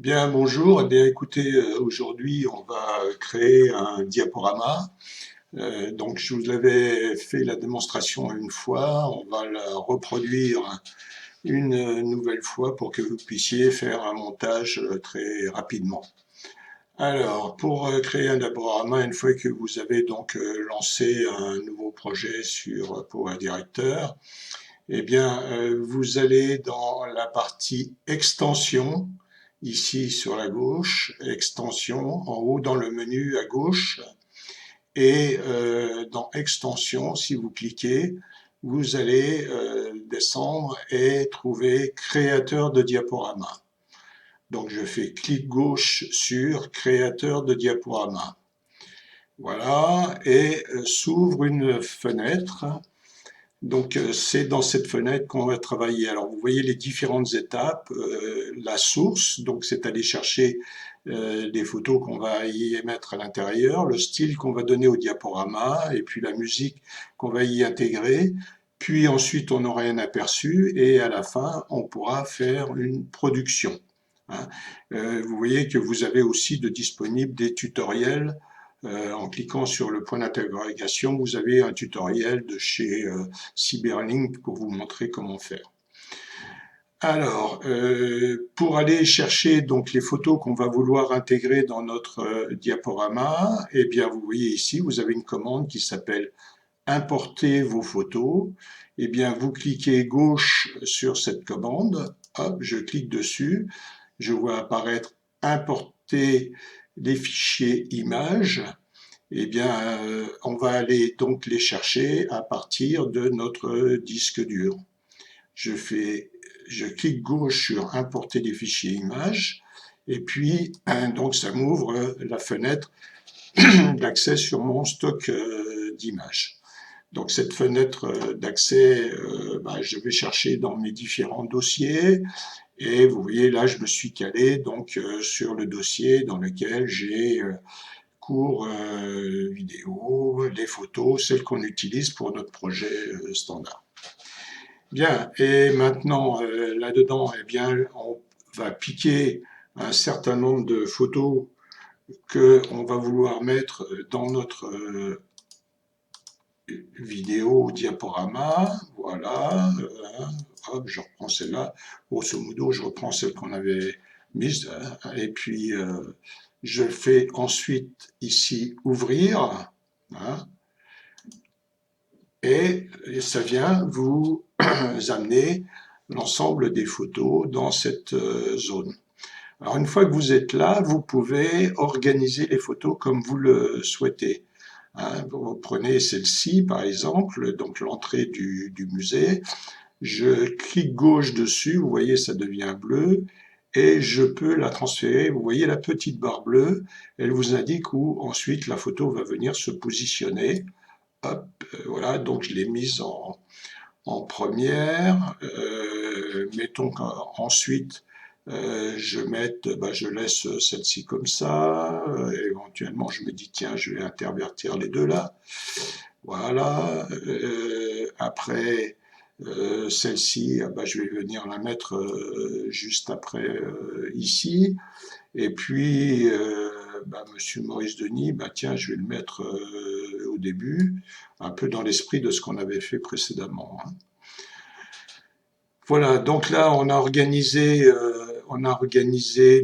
Bien, bonjour. Eh bien, écoutez, aujourd'hui, on va créer un diaporama. Donc, je vous avais fait la démonstration une fois. On va la reproduire une nouvelle fois pour que vous puissiez faire un montage très rapidement. Alors, pour créer un diaporama, une fois que vous avez donc lancé un nouveau projet sur Power Director, eh bien, vous allez dans la partie extension, ici sur la gauche, extension, en haut dans le menu à gauche, et dans extension, si vous cliquez, vous allez descendre et trouver créateur de diaporama. Donc je fais clic gauche sur créateur de diaporama. Voilà, et s'ouvre une fenêtre. Donc, c'est dans cette fenêtre qu'on va travailler. Alors, vous voyez les différentes étapes. La source, donc c'est aller chercher les photos qu'on va y mettre à l'intérieur, le style qu'on va donner au diaporama, et puis la musique qu'on va y intégrer. Puis ensuite, on aura un aperçu, et à la fin, on pourra faire une production. Hein. Vous voyez que vous avez aussi de disponibles des tutoriels en cliquant sur le point d'interrogation, vous avez un tutoriel de chez Cyberlink pour vous montrer comment faire. Alors, pour aller chercher donc les photos qu'on va vouloir intégrer dans notre diaporama, eh bien vous voyez ici, vous avez une commande qui s'appelle Importer vos photos. Eh bien, vous cliquez gauche sur cette commande, hop, je clique dessus, je vois apparaître Importer les fichiers images. Eh bien, on va aller donc les chercher à partir de notre disque dur. Je clique gauche sur importer des fichiers images et puis donc ça m'ouvre la fenêtre d'accès sur mon stock d'images. Donc cette fenêtre d'accès, je vais chercher dans mes différents dossiers et vous voyez là je me suis calé donc sur le dossier dans lequel j'ai cours vidéo, les photos, celles qu'on utilise pour notre projet standard. Bien, et maintenant là-dedans, eh bien, on va piquer un certain nombre de photos qu'on va vouloir mettre dans notre vidéo diaporama. Voilà, hop, je reprends celle-là. Grosso modo, je reprends celle qu'on avait mise, et puis je fais ensuite ici ouvrir, hein, et ça vient vous amener l'ensemble des photos dans cette zone. Alors une fois que vous êtes là, vous pouvez organiser les photos comme vous le souhaitez. Hein, vous prenez celle-ci par exemple, donc l'entrée du musée, je clique gauche dessus, vous voyez ça devient bleu, et je peux la transférer, vous voyez la petite barre bleue, elle vous indique où ensuite la photo va venir se positionner. Hop, voilà, donc je l'ai mise en première. Mettons qu'ensuite je laisse celle-ci comme ça. Éventuellement, je me dis tiens, je vais intervertir les deux là. Voilà. Après celle-ci, je vais venir la mettre juste après ici. Et puis, Monsieur Maurice Denis, tiens, je vais le mettre au début, un peu dans l'esprit de ce qu'on avait fait précédemment. Hein. Voilà, donc là, on a organisé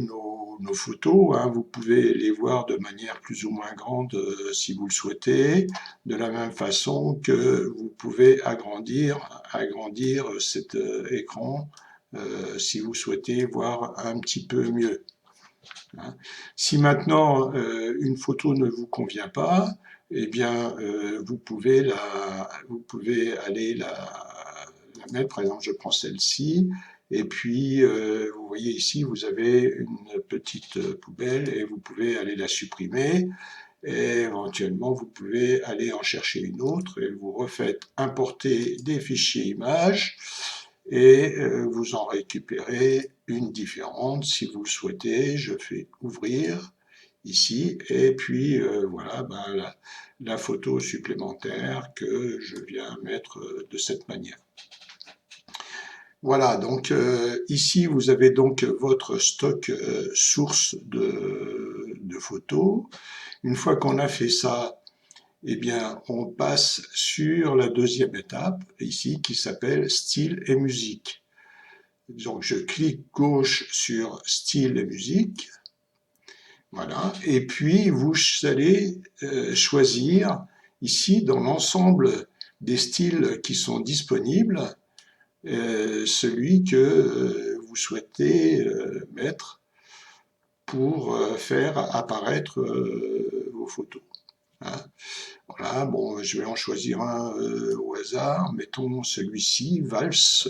nos photos. Hein. Vous pouvez les voir de manière plus ou moins grande si vous le souhaitez, de la même façon que vous pouvez agrandir cet écran si vous souhaitez voir un petit peu mieux. Hein. Si maintenant une photo ne vous convient pas, eh bien vous pouvez aller la mettre. Par exemple, je prends celle-ci, et puis vous voyez ici, vous avez une petite poubelle et vous pouvez aller la supprimer. Et éventuellement, vous pouvez aller en chercher une autre et vous refaites importer des fichiers images et vous en récupérez une différente si vous le souhaitez. Je fais ouvrir ici et puis voilà la photo supplémentaire que je viens mettre de cette manière. Voilà, donc ici vous avez donc votre stock source de photos. Une fois qu'on a fait ça, eh bien, on passe sur la deuxième étape, ici, qui s'appelle style et musique. Donc, je clique gauche sur style et musique. Voilà. Et puis, vous allez choisir ici, dans l'ensemble des styles qui sont disponibles, celui que vous souhaitez mettre pour faire apparaître vos photos. Hein. Voilà, bon, je vais en choisir un au hasard. Mettons celui-ci, Valse.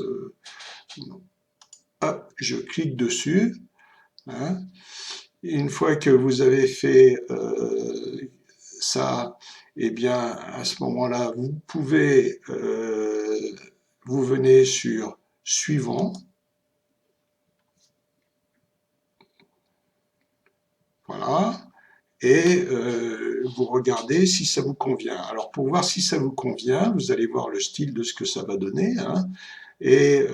Hop, je clique dessus. Hein. Une fois que vous avez fait ça, eh bien, à ce moment-là, vous pouvez, vous venez sur Suivant. Voilà. Et vous regardez si ça vous convient. Alors pour voir si ça vous convient, vous allez voir le style de ce que ça va donner. Hein. Et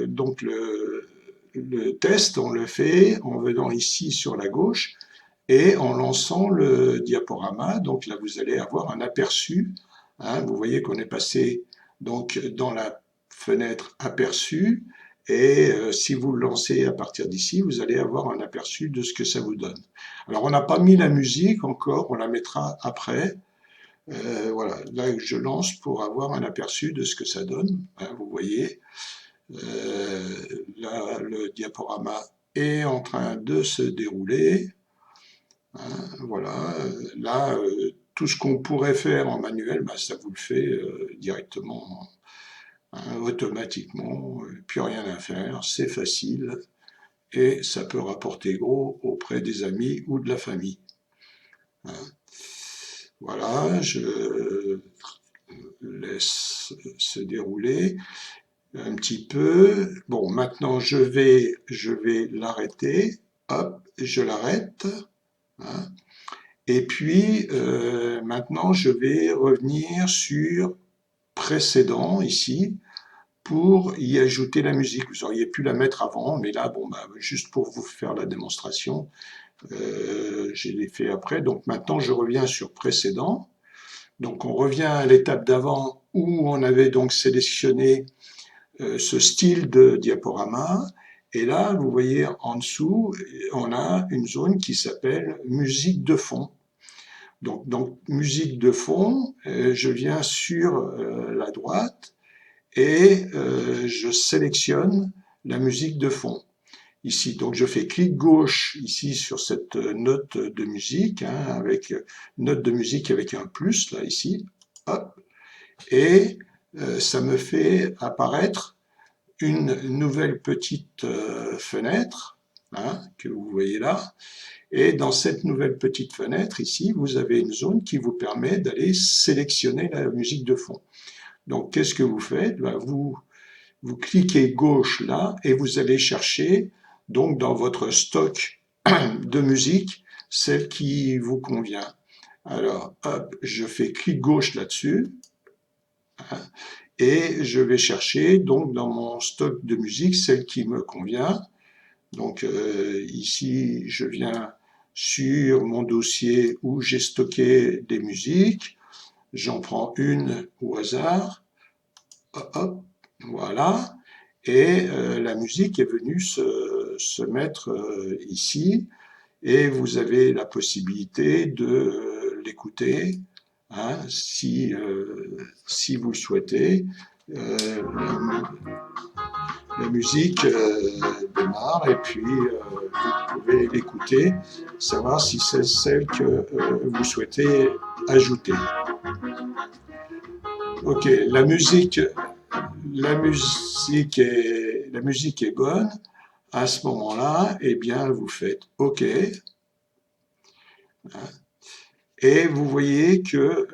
donc le test, on le fait en venant ici sur la gauche et en lançant le diaporama. Donc là, vous allez avoir un aperçu. Hein. Vous voyez qu'on est passé donc dans la fenêtre aperçu. Et si vous le lancez à partir d'ici, vous allez avoir un aperçu de ce que ça vous donne. Alors, on n'a pas mis la musique encore, on la mettra après. Voilà, là je lance pour avoir un aperçu de ce que ça donne. Hein, vous voyez, là le diaporama est en train de se dérouler. Hein, voilà, là tout ce qu'on pourrait faire en manuel, bah, ça vous le fait directement, hein, automatiquement, plus rien à faire, c'est facile et ça peut rapporter gros auprès des amis ou de la famille. Hein. Voilà, je laisse se dérouler un petit peu. Bon, maintenant je vais l'arrêter. Hop, je l'arrête. Hein. Et puis maintenant je vais revenir sur précédent ici pour y ajouter la musique. Vous auriez pu la mettre avant, mais là, bon, bah, juste pour vous faire la démonstration, je l'ai fait après. Donc maintenant, je reviens sur précédent. Donc on revient à l'étape d'avant où on avait donc sélectionné ce style de diaporama. Et là, vous voyez en dessous, on a une zone qui s'appelle musique de fond. Donc musique de fond, je viens sur la droite et je sélectionne la musique de fond. Ici, donc je fais clic gauche ici sur cette note de musique, hein, avec note de musique avec un plus là ici, hop, et ça me fait apparaître une nouvelle petite fenêtre, hein, que vous voyez là. Et dans cette nouvelle petite fenêtre ici, vous avez une zone qui vous permet d'aller sélectionner la musique de fond. Donc qu'est-ce que vous faites? Ben, vous cliquez gauche là et vous allez chercher donc dans votre stock de musique celle qui vous convient. Alors hop, je fais clic gauche là-dessus, hein, et je vais chercher donc dans mon stock de musique celle qui me convient. Donc ici je viens sur mon dossier où j'ai stocké des musiques, j'en prends une au hasard, hop, hop, voilà. Et la musique est venue se mettre ici, et vous avez la possibilité de l'écouter, hein, si vous le souhaitez. La musique démarre, et puis vous pouvez l'écouter, savoir si c'est celle que vous souhaitez ajouter. Ok, la musique est bonne. À ce moment-là, eh bien, vous faites OK. Et vous voyez que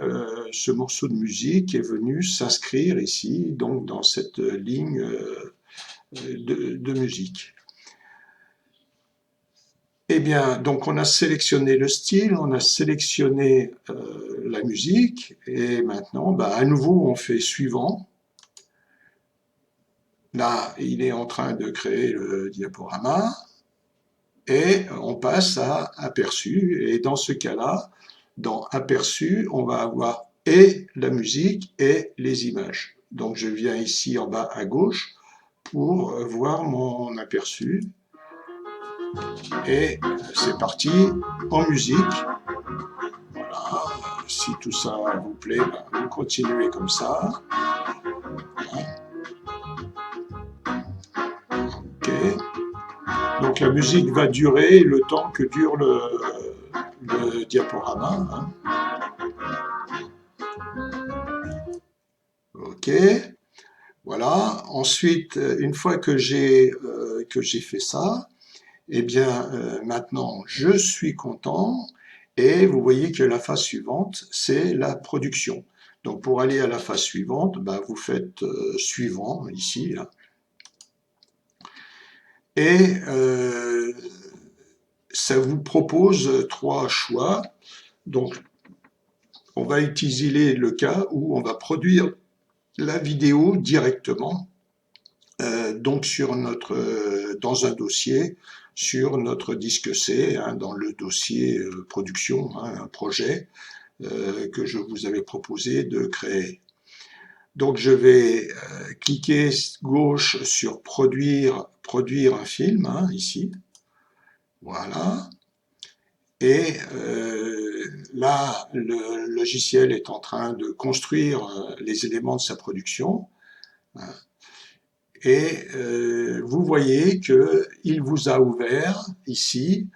ce morceau de musique est venu s'inscrire ici, donc dans cette ligne de musique. Eh bien, donc on a sélectionné le style, on a sélectionné la musique, et maintenant, bah, à nouveau, on fait suivant. Là, il est en train de créer le diaporama et on passe à aperçu. Et dans ce cas-là, dans aperçu, on va avoir et la musique et les images. Donc je viens ici en bas à gauche pour voir mon aperçu. Et c'est parti en musique. Voilà. Si tout ça vous plaît, ben, vous continuez comme ça. Ok. Donc la musique va durer le temps que dure le diaporama. Hein. Ok. Voilà. Ensuite, une fois que j'ai fait ça, eh bien maintenant je suis content. Et vous voyez que la phase suivante, c'est la production. Donc pour aller à la phase suivante, ben, vous faites suivant ici. Là. Et ça vous propose trois choix. Donc on va utiliser le cas où on va produire la vidéo directement donc dans un dossier sur notre disque C, hein, dans le dossier production, hein, un projet que je vous avais proposé de créer. Donc je vais cliquer gauche sur produire un film, hein, ici. Voilà. Et là, le logiciel est en train de construire les éléments de sa production. Hein. Et vous voyez qu'il vous a ouvert ici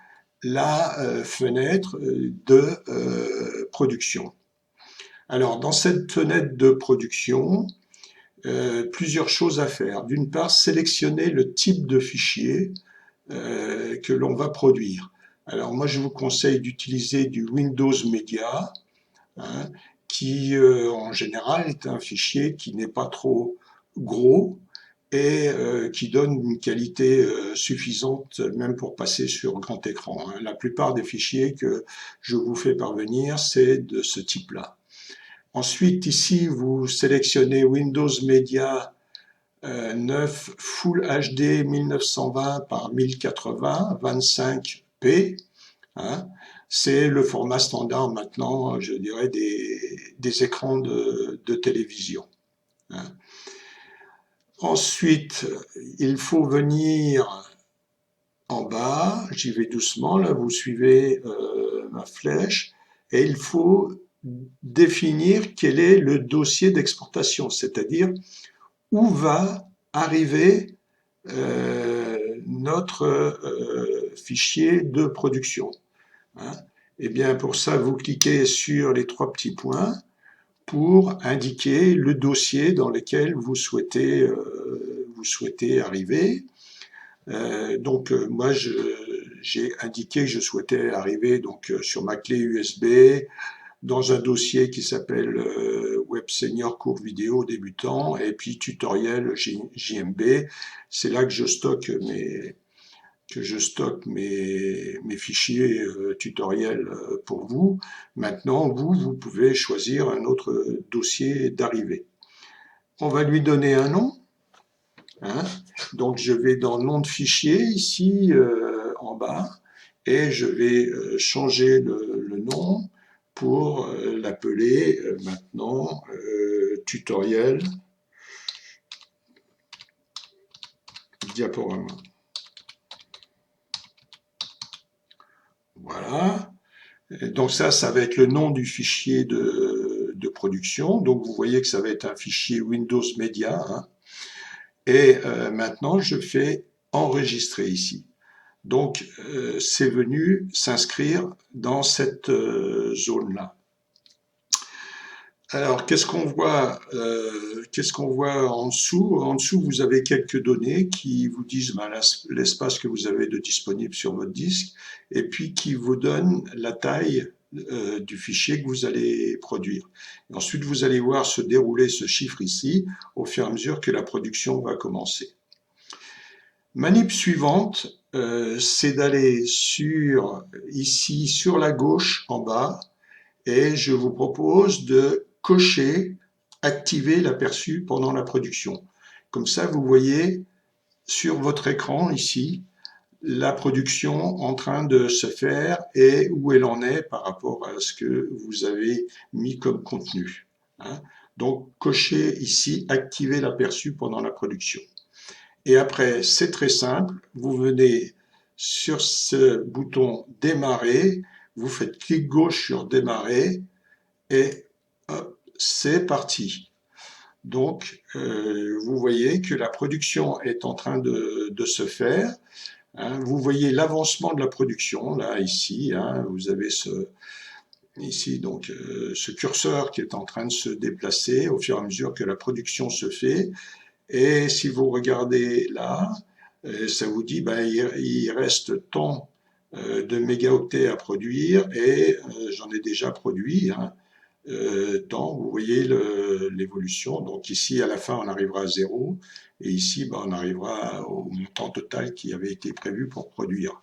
la fenêtre de production. Alors, dans cette fenêtre de production, plusieurs choses à faire. D'une part, sélectionner le type de fichier que l'on va produire. Alors, moi, je vous conseille d'utiliser du Windows Media, hein, qui, en général, est un fichier qui n'est pas trop gros, et qui donne une qualité suffisante même pour passer sur grand écran. Hein. La plupart des fichiers que je vous fais parvenir, c'est de ce type-là. Ensuite, ici, vous sélectionnez Windows Media 9 Full HD 1920 par 1080 25p. Hein. C'est le format standard maintenant, je dirais, des écrans de télévision. Hein. Ensuite, il faut venir en bas, j'y vais doucement, là vous suivez ma flèche, et il faut définir quel est le dossier d'exportation, c'est-à-dire où va arriver notre fichier de production. Hein. Et bien pour ça, vous cliquez sur les trois petits points pour indiquer le dossier dans lequel vous souhaitez arriver. Moi, j'ai indiqué que je souhaitais arriver donc sur ma clé USB dans un dossier qui s'appelle Web Senior cours vidéo débutant et puis tutoriel JMB. C'est là que je stocke mes fichiers tutoriels pour vous. Maintenant, vous pouvez choisir un autre dossier d'arrivée. On va lui donner un nom. Hein. Donc, je vais dans nom de fichier, ici, en bas, et je vais changer le nom pour l'appeler maintenant tutoriel diaporama. Voilà. Et donc ça va être le nom du fichier de production. Donc vous voyez que ça va être un fichier Windows Media. Hein. Et maintenant, je fais enregistrer ici. Donc, c'est venu s'inscrire dans cette zone-là. Alors, qu'est-ce qu'on voit en dessous? En dessous, vous avez quelques données qui vous disent l'espace que vous avez de disponible sur votre disque et puis qui vous donnent la taille du fichier que vous allez produire. Et ensuite, vous allez voir se dérouler ce chiffre ici au fur et à mesure que la production va commencer. Manip suivante, c'est d'aller ici sur la gauche en bas et je vous propose de cocher activer l'aperçu pendant la production. Comme ça, vous voyez sur votre écran ici la production en train de se faire et où elle en est par rapport à ce que vous avez mis comme contenu. Hein. Donc, cochez ici, activez l'aperçu pendant la production. Et après, c'est très simple, vous venez sur ce bouton démarrer, vous faites clic gauche sur démarrer et hop, c'est parti. Donc, vous voyez que la production est en train de se faire. Hein. Vous voyez l'avancement de la production, là, ici. Hein, vous avez ici donc, ce curseur qui est en train de se déplacer au fur et à mesure que la production se fait. Et si vous regardez là, ça vous dit ben, il reste tant de mégaoctets à produire et j'en ai déjà produit. Hein, temps, vous voyez l'évolution. Donc ici, à la fin, on arrivera à 0, et ici, ben, on arrivera au montant total qui avait été prévu pour produire.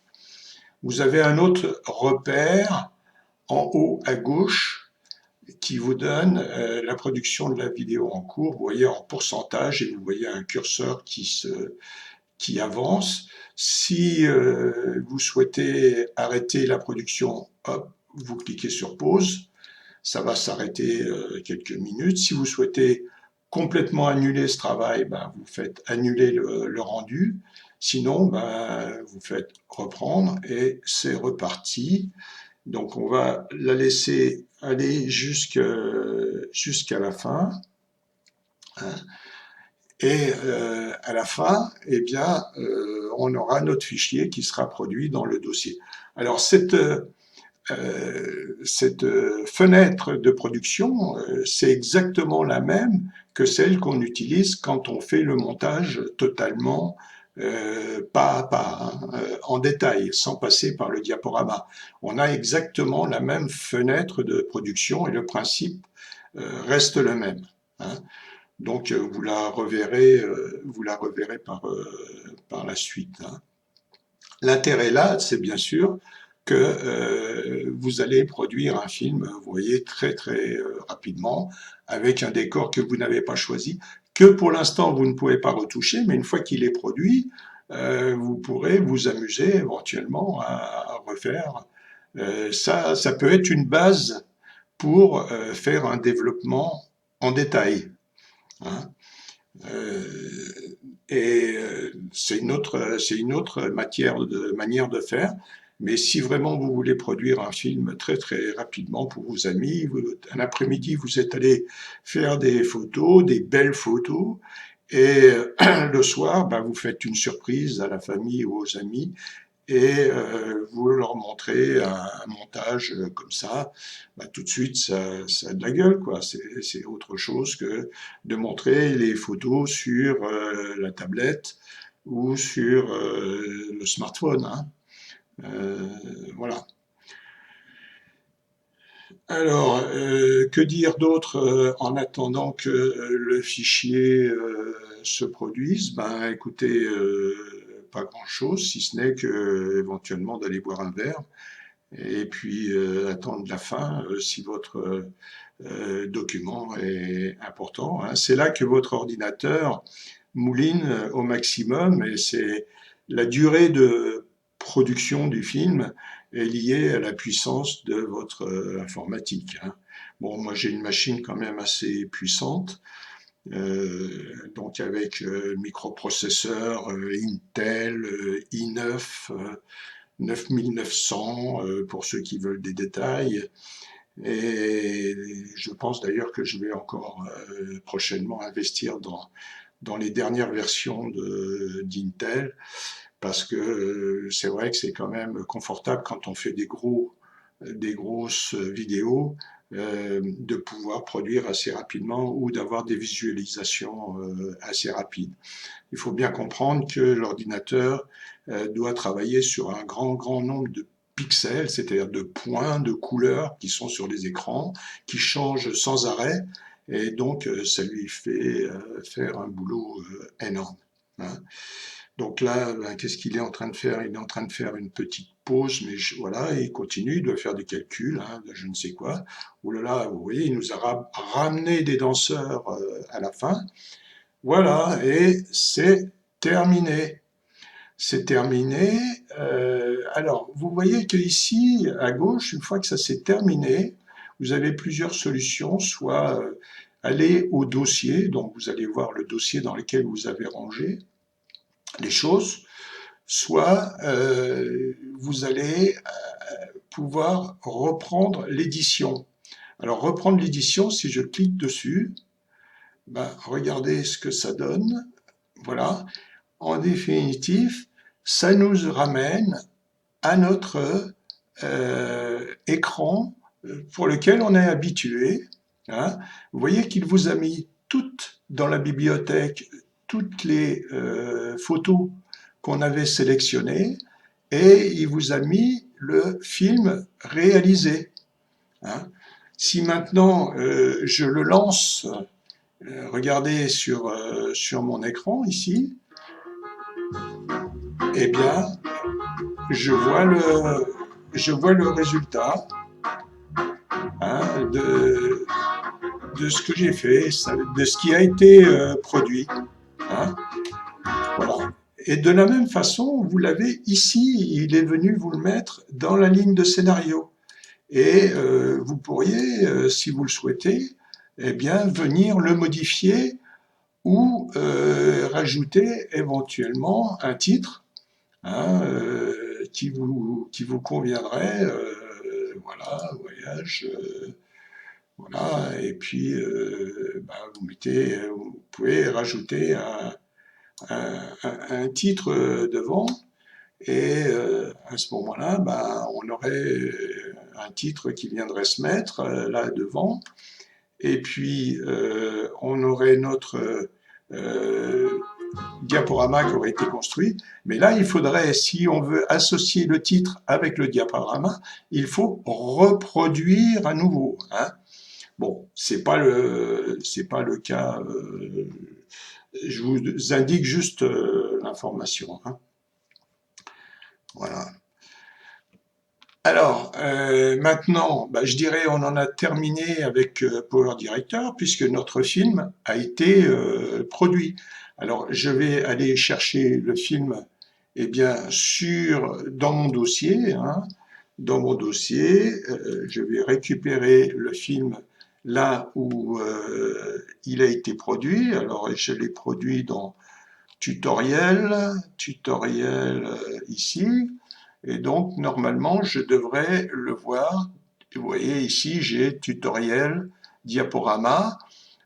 Vous avez un autre repère en haut à gauche qui vous donne la production de la vidéo en cours. Vous voyez en pourcentage et vous voyez un curseur qui avance. Si vous souhaitez arrêter la production, hop, vous cliquez sur pause. Ça va s'arrêter quelques minutes. Si vous souhaitez complètement annuler ce travail, ben, vous faites annuler le rendu. Sinon, ben, vous faites reprendre et c'est reparti. Donc, on va la laisser aller jusqu'à la fin. Hein. Et à la fin, eh bien, on aura notre fichier qui sera produit dans le dossier. Alors, cette fenêtre de production, c'est exactement la même que celle qu'on utilise quand on fait le montage totalement pas à pas, hein, en détail, sans passer par le diaporama. On a exactement la même fenêtre de production et le principe reste le même. Hein. Donc vous la reverrez par la suite. Hein. L'intérêt là, c'est bien sûr que vous allez produire un film, vous voyez, très très rapidement, avec un décor que vous n'avez pas choisi, que pour l'instant vous ne pouvez pas retoucher, mais une fois qu'il est produit, vous pourrez vous amuser éventuellement à refaire. Ça peut être une base pour faire un développement en détail. Hein. Et c'est une autre manière de faire. Mais si vraiment vous voulez produire un film très très rapidement pour vos amis, un après-midi vous êtes allé faire des photos, des belles photos, et le soir, ben, vous faites une surprise à la famille ou aux amis, et vous leur montrez un montage comme ça, bah, tout de suite ça a de la gueule, quoi. C'est autre chose que de montrer les photos sur la tablette ou sur le smartphone. Hein. Voilà. Alors, que dire d'autre en attendant que le fichier se produise? Ben, écoutez, pas grand-chose, si ce n'est que éventuellement d'aller boire un verre et puis attendre la fin si votre document est important. Hein. C'est là que votre ordinateur mouline au maximum et c'est la durée de production du film est liée à la puissance de votre informatique. Hein. Bon, moi j'ai une machine quand même assez puissante, donc avec microprocesseur Intel i9 9900 pour ceux qui veulent des détails. Et je pense d'ailleurs que je vais encore prochainement investir dans les dernières versions d'Intel parce que c'est vrai que c'est quand même confortable quand on fait des grosses vidéos de pouvoir produire assez rapidement ou d'avoir des visualisations assez rapides. Il faut bien comprendre que l'ordinateur doit travailler sur un grand nombre de pixels, c'est-à-dire de points, de couleurs qui sont sur les écrans, qui changent sans arrêt, et donc ça lui fait faire un boulot énorme. Hein. Donc là, ben, qu'est-ce qu'il est en train de faire? Il est en train de faire une petite pause, mais voilà, il continue, il doit faire des calculs, hein, de je ne sais quoi. Ouh là là, vous voyez, il nous a ramené des danseurs à la fin. Voilà, et c'est terminé. C'est terminé. Alors, vous voyez qu'ici, à gauche, une fois que ça s'est terminé, vous avez plusieurs solutions, soit aller au dossier, donc vous allez voir le dossier dans lequel vous avez rangé les choses, soit vous allez pouvoir reprendre l'édition. Alors, reprendre l'édition, si je clique dessus, ben, regardez ce que ça donne. Voilà. En définitive, ça nous ramène à notre écran pour lequel on est habitué. Hein. Vous voyez qu'il vous a mis toutes dans la bibliothèque, toutes les photos qu'on avait sélectionnées, et il vous a mis le film réalisé. Hein. Si maintenant je le lance, regardez sur mon écran ici, eh bien, je vois le résultat, hein, de ce que j'ai fait, de ce qui a été produit. Hein, voilà. Et de la même façon, vous l'avez ici, il est venu vous le mettre dans la ligne de scénario. Et vous pourriez, si vous le souhaitez, eh bien, venir le modifier ou rajouter éventuellement un titre, hein, qui vous conviendrait. Voilà, voyage. Voilà, et puis bah, vous pouvez rajouter un titre devant, et à ce moment-là, bah, on aurait un titre qui viendrait se mettre là devant, et puis on aurait notre diaporama qui aurait été construit. Mais là, il faudrait, si on veut associer le titre avec le diaporama, il faut reproduire à nouveau. Hein. Bon, c'est pas le cas. Je vous indique juste l'information. Hein. Voilà. Alors, maintenant, bah, je dirais on en a terminé avec Power Director puisque notre film a été produit. Alors, je vais aller chercher le film, eh bien, dans mon dossier. Hein. Dans mon dossier, je vais récupérer le film là où il a été produit. Alors, je l'ai produit dans tutoriel ici. Et donc, normalement, je devrais le voir. Vous voyez ici, j'ai tutoriel, diaporama.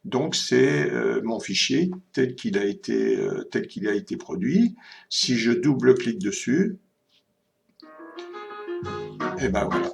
Donc, c'est mon fichier tel qu'il a été produit. Si je double-clique dessus, et ben voilà.